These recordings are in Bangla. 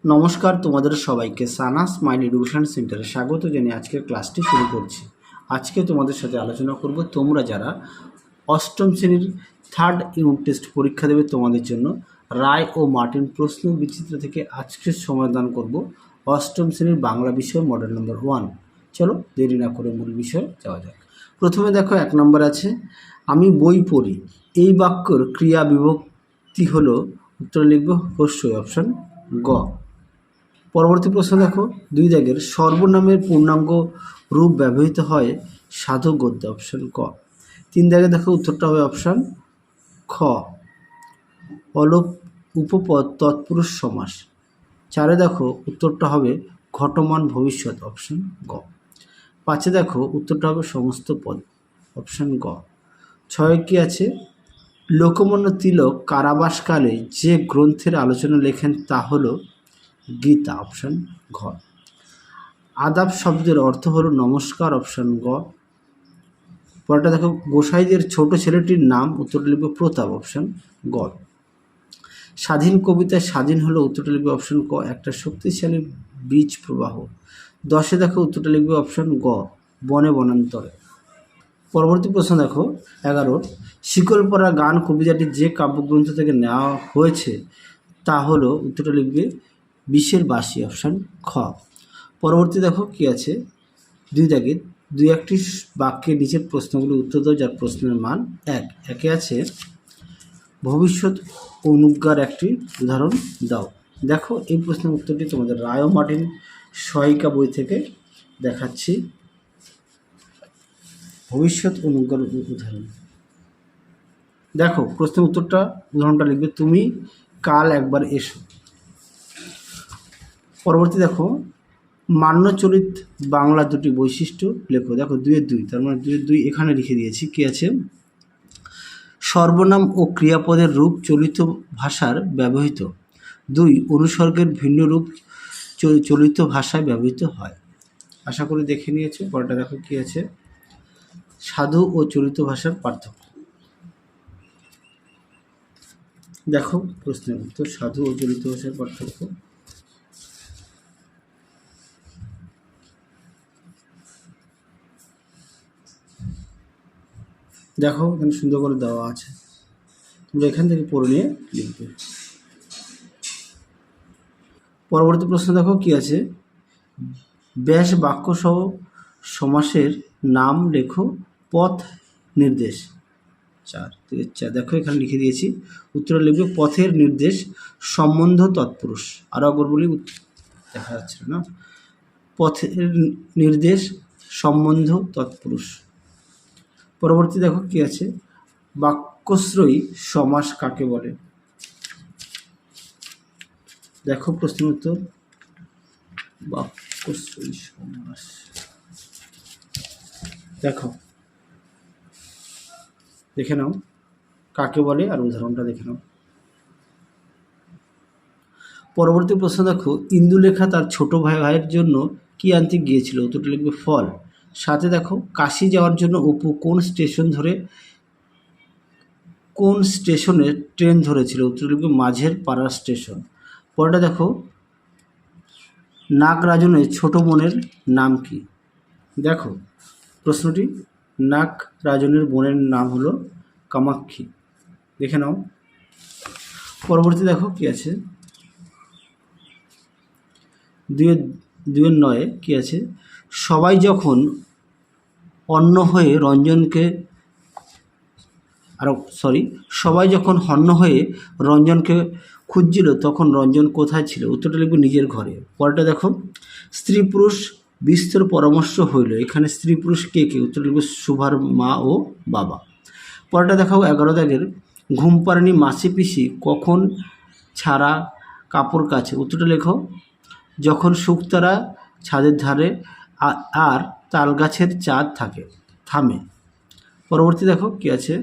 নমস্কার, তোমাদের সবাইকে সানা স্মাইল এডুকেশন সেন্টারে স্বাগত জানিয়ে আজকের ক্লাসটি শুরু করছি। আজকে তোমাদের সাথে আলোচনা করব তোমরা যারা অষ্টম শ্রেণীর থার্ড ইউনিট টেস্ট পরীক্ষা দেবে তোমাদের জন্য রায় ও মার্টিন প্রশ্ন বিচিত্র থেকে আজকের সমাধান করব অষ্টম শ্রেণীর বাংলা বিষয় মডেল নম্বর 1। চলো দেরি না করে মূল বিষয় যাওয়া যাক। প্রথমে দেখো 1 নম্বর আছে, আমি বই পড়ি। এই বাক্যর ক্রিয়া বিভক্তি হলো, উত্তর লিখব হ্রস্বই, অপশন গ। পরবর্তী প্রশ্ন দেখো 2 দাগের, সর্বনামের পূর্ণাঙ্গ রূপ ব্যবহৃত হয় সাধক গদ্যে, অপশন ক। 3 দাগে দেখো উত্তরটা হবে অপশন খ, অলোপ উপপদ তৎপুরুষ সমাস। 4 দেখো উত্তরটা হবে ঘটমান ভবিষ্যৎ, অপশন গ। 5 দেখো উত্তরটা হবে সমস্ত পদ, অপশন গ। 6 কি আছে, লোকমান্য তিলক কারাবাসকালে যে গ্রন্থের আলোচনা লেখেন তা হলো গীতা, অপশন ঘ। আদাব শব্দের অর্থ হলো নমস্কার, অপশন গ। পরেরটা দেখো, গোসাইদের ছোট ছেলেটির নাম, উত্তরটা লিখবে প্রতাপ, অপশন গ। স্বাধীন কবিতায় স্বাধীন হলো, উত্তরটা লিখবে অপশন ক, একটা শক্তিশালী বীজ প্রবাহ। 10 দেখো উত্তরটা লিখবে অপশন গ, বনে বনান্তরে। পরবর্তী প্রশ্ন দেখো 11, শিকলপরা গান কবিতাটি যে কাব্যগ্রন্থ থেকে নেওয়া হয়েছে তা হলো, উত্তরটা লিখবে বিষের বাসি, অপশন খ। পরবর্তী দেখো কি আছে, 2 দাগে 2-1টি বাক্যের নিচের প্রশ্নগুলি উত্তর দাও যার প্রশ্নের মান 1। 1 আছে, ভবিষ্যৎ অনুজ্ঞার একটি উদাহরণ দাও। দেখো এই প্রশ্নের উত্তরটি তোমাদের রায় ও মার্টিন সহায়িকা বই থেকে দেখাচ্ছি। ভবিষ্যৎ অনুজ্ঞার উদাহরণ দেখো, প্রশ্নের উদাহরণটা লিখবে, তুমি কাল একবার এসো। পরবর্তী দেখো, মান্যচরিত বাংলা দুটি বৈশিষ্ট্য লেখো। দেখো 2-2, তার মানে 2-2 এখানে লিখে দিয়েছি। কি আছে, সর্বনাম ও ক্রিয়াপদের রূপ চলিত ভাষার ব্যবহৃত। 2, অনুসর্গের ভিন্ন রূপ চলিত ভাষায় ব্যবহৃত হয়। আশা করি দেখে নিয়েছো। পরেরটা দেখো কি আছে, সাধু ও চলিত ভাষার পার্থক্য। দেখো প্রশ্নের উত্তর, সাধু ও চলিত ভাষার পার্থক্য। দেখো এখানে সুন্দর করে দেওয়া আছে, তোমরা এখান থেকে পড়ে নিয়ে লিখবে। পরবর্তী প্রশ্ন দেখো কি আছে, ব্যাস বাক্য সহ সমাসের নাম লেখো, পথ নির্দেশ। 4 থেকে 4 দেখো এখানে লিখে দিয়েছি, উত্তরে লিখবে পথের নির্দেশ, সম্বন্ধ তৎপুরুষ। আরও একবার বলি, দেখা যাচ্ছে না, পথের নির্দেশ, সম্বন্ধ তৎপুরুষ। পরবর্তী দেখো কি আছে, বাক্যশ্রয়ী সমাস কাকে বলে। দেখো প্রশ্নের উত্তর, বাক্যশ্রয়ী সমাস দেখো দেখে নাও কাকে বলে আর উদাহরণটা দেখে নাও। পরবর্তী প্রশ্ন দেখো, ইন্দুলেখা তার ছোট ভাইয়ের জন্য কি আনতে গিয়েছিল, উত্তরটা লিখবে ফল। 7 দেখো, কাশি যাওয়ার জন্য অপু কোন স্টেশনে ট্রেন ধরেছিল, উত্তর লিখবে মাঝের পাড়া স্টেশন। পরেরটা দেখো, নাগরাজনের ছোট বোনের নাম কি। দেখো প্রশ্নটি, নাগরাজনের বোনের নাম হলো কামাক্ষী, দেখে নাও। পরবর্তী দেখো কি আছে, 2-9 কি আছে, সবাই যখন হন্য হয়ে রঞ্জনকে খুঁজছিল তখন রঞ্জন কোথায় ছিল, উত্তরটা লিখবে নিজের ঘরে। পরেরটা দেখো, স্ত্রী পুরুষ বিস্তর পরামর্শ হইল। এখানে স্ত্রী পুরুষ কে কে, উত্তর লিখবে সুভার মা ও বাবা। পরেরটা দেখো 11 দাগের, ঘুম পাড়ানি মাসি পিসি কখন ছাড়া কাপড় কাছে, উত্তরটা লেখো যখন শুকতারা ছাদের ধারে আর তাল গাছের চাঁদ থামে। পরবর্তী দেখো কি আছে,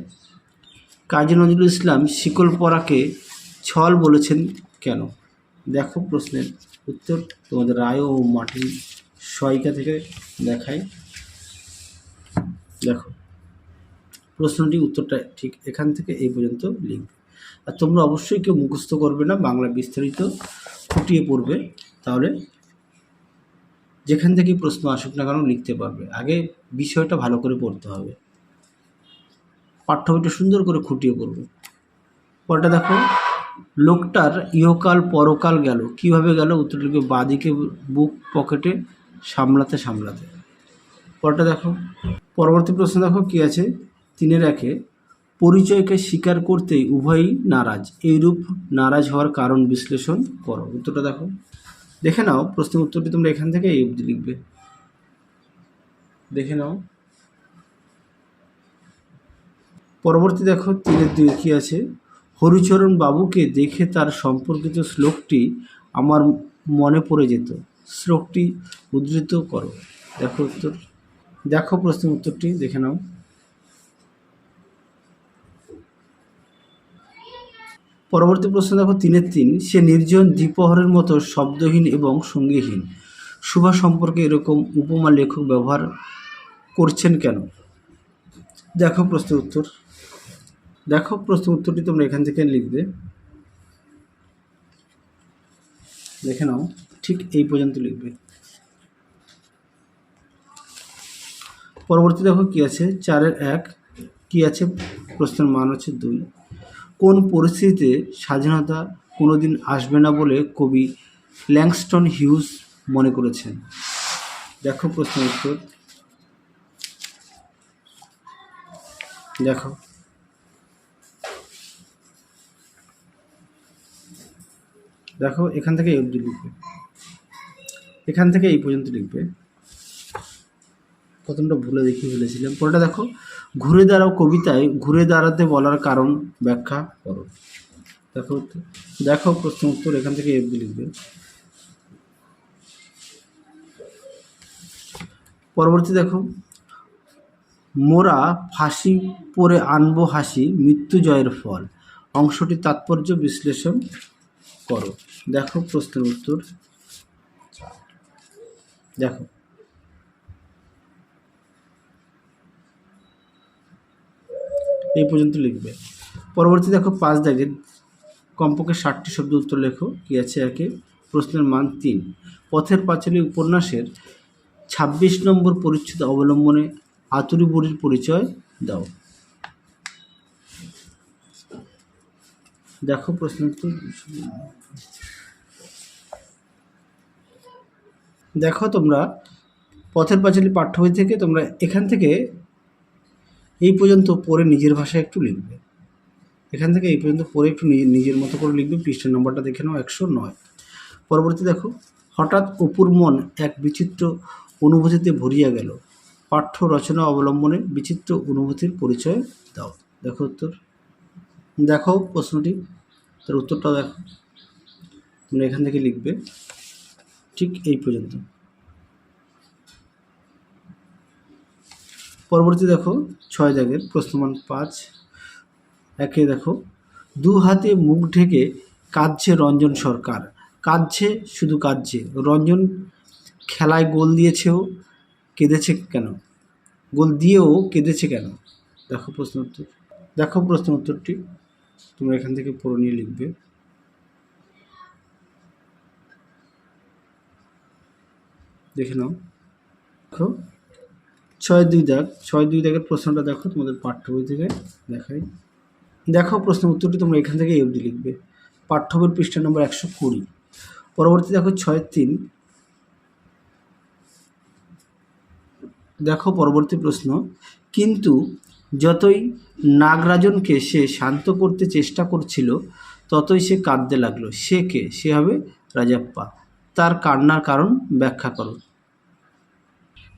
কাজী নজরুল ইসলাম শিকলপরাকে ছল বলেছেন কেন। দেখো প্রশ্নের উত্তর তোমাদের রায় ও মার্টিন সহায়িকা থেকে দেখায়। দেখো প্রশ্নটি উত্তরটা ঠিক এখান থেকে এই পর্যন্ত লিখবে। আর তোমরা অবশ্যই কেউ মুখস্থ করবে না, বাংলা বিস্তারিত খুঁটিয়ে খুঁটিয়ে পড়বে, তাহলে যেখান থেকে প্রশ্ন আসুক না কেন লিখতে পারবে। আগে বিষয়টা ভালো করে পড়তে হবে, পাঠ্য বইটা সুন্দর করে খুঁটিয়ে পড়বে। পরটা দেখো, লোকটার ইহকাল পরকাল গেল, কিভাবে গেল? উত্তর লিখবে বাঁদিকে বুক পকেটে সামলাতে সামলাতে। পরটা দেখো, পরবর্তী প্রশ্ন দেখো কি আছে, 3-1 পরিচয়কে স্বীকার করতেই উভয়ই নারাজ, এইরূপ নারাজ হওয়ার কারণ বিশ্লেষণ করো। উত্তরটা দেখো, দেখে নাও প্রশ্নের উত্তরটি তোমরা এখান থেকে এই অবধি লিখবে, দেখে নাও। পরবর্তী দেখো 3-2 কি আছে, হরিচরণ বাবুকে দেখে তার সম্পর্কিত শ্লোকটি আমার মনে পড়ে যেত, শ্লোকটি উদ্ধৃত করো। দেখো উত্তর, দেখো প্রশ্নের উত্তরটি দেখে নাও। পরবর্তী প্রশ্ন দেখো 3-3, সে নির্জন দ্বিপ্রহরের মতো শব্দহীন এবং সঙ্গীহীন, শুভা সম্পর্কে এরকম উপমা লেখক ব্যবহার করছেন কেন? দেখো প্রশ্নের উত্তর, দেখো প্রশ্নের উত্তরটি তোমরা এখান থেকে লিখবে, দেখে নাও, ঠিক এই পর্যন্ত লিখবে। পরবর্তী দেখো কি আছে, 4-1 কি আছে, প্রশ্নের মান হচ্ছে 2, কোন পরিস্থিতিতে স্বাধীনতা কোনোদিন আসবে না বলে কবি ল্যাংস্টন হিউজ মনে করেছেন? দেখো প্রশ্নের উত্তর, দেখো, দেখো এখান থেকে এই অবধি লিখবে, এখান থেকে এই পর্যন্ত লিখবে। প্রথমটা ভুলে দেখিয়ে ফেলেছিলাম। পরেটা দেখো, ঘুরে দাঁড়াও কবিতায় ঘুরে দাঁড়াতে বলার কারণ ব্যাখ্যা করো। দেখো, দেখো প্রশ্ন উত্তর এখান থেকে এই অবধি লিখবে। পরবর্তী দেখো, মোরা ফাঁসি পরে আনবো হাসি, মৃত্যু জয়ের ফল, অংশটি তাৎপর্য বিশ্লেষণ করো। দেখো প্রশ্নের উত্তর, দেখো, এই পর্যন্ত লিখবে। পরবর্তী দেখো 5 কমপক্ষে 60টি শব্দ উত্তর লেখো। কি আছে, 1 প্রশ্নের মান 3, পথের পাঁচালী উপন্যাসের 26 নম্বর পরিচ্ছেদ অবলম্বনে আতুরী বুড়ির পরিচয় দাও। দেখো প্রশ্ন উত্তর, দেখো তোমরা পথের পাঁচালী পাঠ্য বই থেকে তোমরা এখান থেকে এই পর্যন্ত পড়ে নিজের ভাষায় একটু লিখবে, এখান থেকে এই পর্যন্ত পড়ে একটু নিজের মতো করে লিখবে। পৃষ্ঠার নম্বরটা দেখে নাও, 109। পরবর্তী দেখো, হঠাৎ অপুর মন এক বিচিত্র অনুভূতিতে ভরিয়া গেল, পাঠ্য রচনা অবলম্বনে বিচিত্র অনুভূতির পরিচয় দাও। দেখো উত্তর, দেখো প্রশ্নটি, তার উত্তরটা দেখো, তোমরা এখান থেকে লিখবে ঠিক এই পর্যন্ত। পরবর্তী দেখো 6 প্রশ্নমান 5-1 দেখো, দু হাতে মুখ ঢেকে কাঁদছে রঞ্জন সরকার, কাঁদছে শুধু কাঁদছে, রঞ্জন খেলায় গোল দিয়েছেও কেঁদেছে কেন, গোল দিয়েও কেঁদেছে কেন? দেখো প্রশ্ন উত্তর, দেখো প্রশ্ন উত্তরটি তোমরা এখান থেকে পড়ে নিয়ে লিখবে। দেখে নাও, দেখো 6-2 প্রশ্নটা দেখো, তোমাদের পাঠ্য বই থেকে দেখাই। দেখো প্রশ্ন উত্তরটি তোমরা এখান থেকে এই অবধি লিখবে, পাঠ্য বইয়ের পৃষ্ঠা নম্বর 120। পরবর্তী দেখো 6-3, দেখো পরবর্তী প্রশ্ন, কিন্তু যতই নাগরাজনকে সে শান্ত করতে চেষ্টা করছিল ততই সে কাঁদতে লাগলো, সে কে? সে হবে রাজাপ্পা, তার কান্নার কারণ ব্যাখ্যা করো।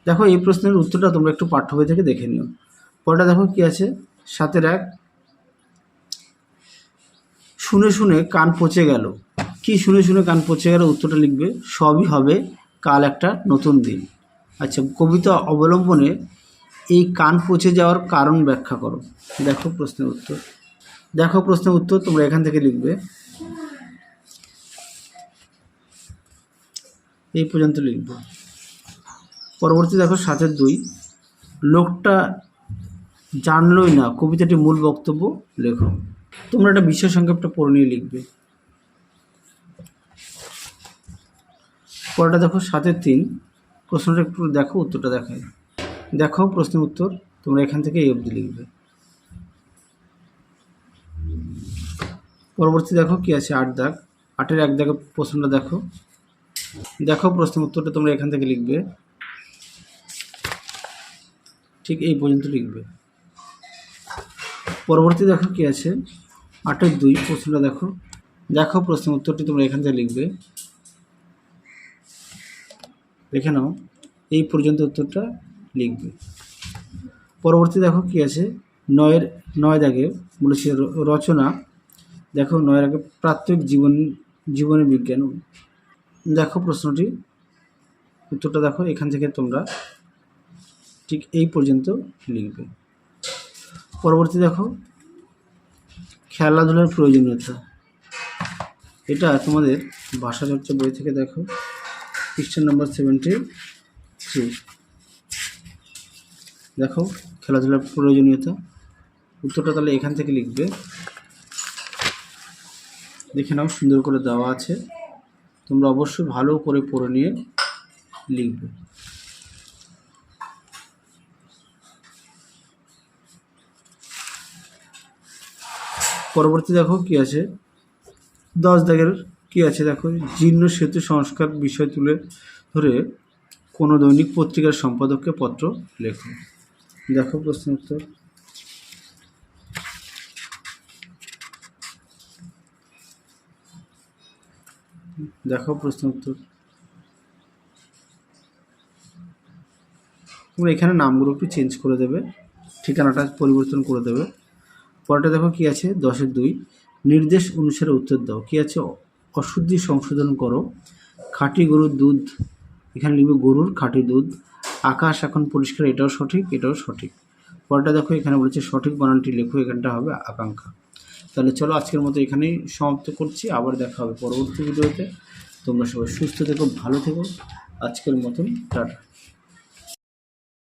দেখো এই প্রশ্নের উত্তরটা তোমরা একটু পাঠ্য বই থেকে দেখে নিও। পরেটা দেখো কি আছে, 7-1, শুনে শুনে কান পচে গেল, কি শুনে শুনে কান পচে গেল? উত্তরটা লিখবে, সবই হবে কাল একটা নতুন দিন। আচ্ছা, কবিতা অবলম্বনে এই কান পচে যাওয়ার কারণ ব্যাখ্যা করো। দেখো প্রশ্নের উত্তর, দেখো প্রশ্নের উত্তর তোমরা এখান থেকে লিখবে, এই পর্যন্ত লিখবে। পরবর্তী দেখো 7-2, লোকটা জানলই না, কবিতাটির মূল বক্তব্য লেখো। তোমরা একটা বিষয় সংক্ষেপটা পড়ে নিয়ে লিখবে। পরেরটা দেখো 7-3, প্রশ্নটা একটু দেখো, উত্তরটা দেখায়। দেখো প্রশ্নের উত্তর, তোমরা এখান থেকে এই অবধি লিখবে। পরবর্তী দেখো কি আছে, 8 দাগ, 8-এর 1 দাগে প্রশ্নটা দেখো। দেখো প্রশ্নের উত্তরটা তোমরা এখান থেকে লিখবে, ঠিক এই পর্যন্ত লিখবে। পরবর্তী দেখো কি আছে, 8-এর 2 প্রশ্নটা দেখো। দেখো প্রশ্নের উত্তরটি তোমরা এখান থেকে লিখবে, দেখে নাও এই পর্যন্ত উত্তরটা লিখবে। পরবর্তী দেখো কি আছে, 9-এর 9 দাগে বলেছে রচনা। দেখো 9-এর আগে প্রাত্যহিক জীবনের বিজ্ঞান। দেখো প্রশ্নটি, উত্তরটা দেখো, এখান থেকে তোমরা ঠিক এই পর্যন্ত লিখবে। পরবর্তী দেখো খেলাধুলার প্রয়োজনীয়তা, এটা তোমাদের ভাষা চর্চা বই থেকে দেখো, পৃষ্ঠা নম্বর 73। দেখো খেলাধুলার প্রয়োজনীয়তা, উত্তরটা তাহলে এখান থেকে লিখবে, দেখে নাও সুন্দর করে দেওয়া আছে, তোমরা অবশ্যই ভালো করে পড়ে নিয়ে লিখবে। পরবর্তী দেখো কি আছে, 10 দাগের কি আছে দেখো, জীর্ণ সেতু সংস্কার বিষয় তুলে ধরে কোনো দৈনিক পত্রিকার সম্পাদককে পত্র লেখো। দেখো প্রশ্ন উত্তর, দেখো প্রশ্ন উত্তর, তোমরা এখানে নামগুলো একটু চেঞ্জ করে দেবে, ঠিকানাটা পরিবর্তন করে দেবে। পরেরটা দেখো কি আছে, 10-এর 2, নির্দেশ অনুসারে উত্তর দাও। কি আছে, অশুদ্ধি সংশোধন করো, খাঁটি গরুর দুধ, এখানে লিখবে গরুর খাঁটি দুধ, আকাশ এখন পরিষ্কার, এটাও সঠিক, এটাও সঠিক। পরেরটা দেখো এখানে বলেছে সঠিক বানানটি লেখো, এখানটা হবে আকাঙ্ক্ষা। তাহলে চলো আজকের মতো এখানেই সমাপ্ত করছি, আবার দেখা হবে পরবর্তী ভিডিওতে। তোমরা সবাই সুস্থ থেকো, ভালো থেকো, আজকের মতন টাটা।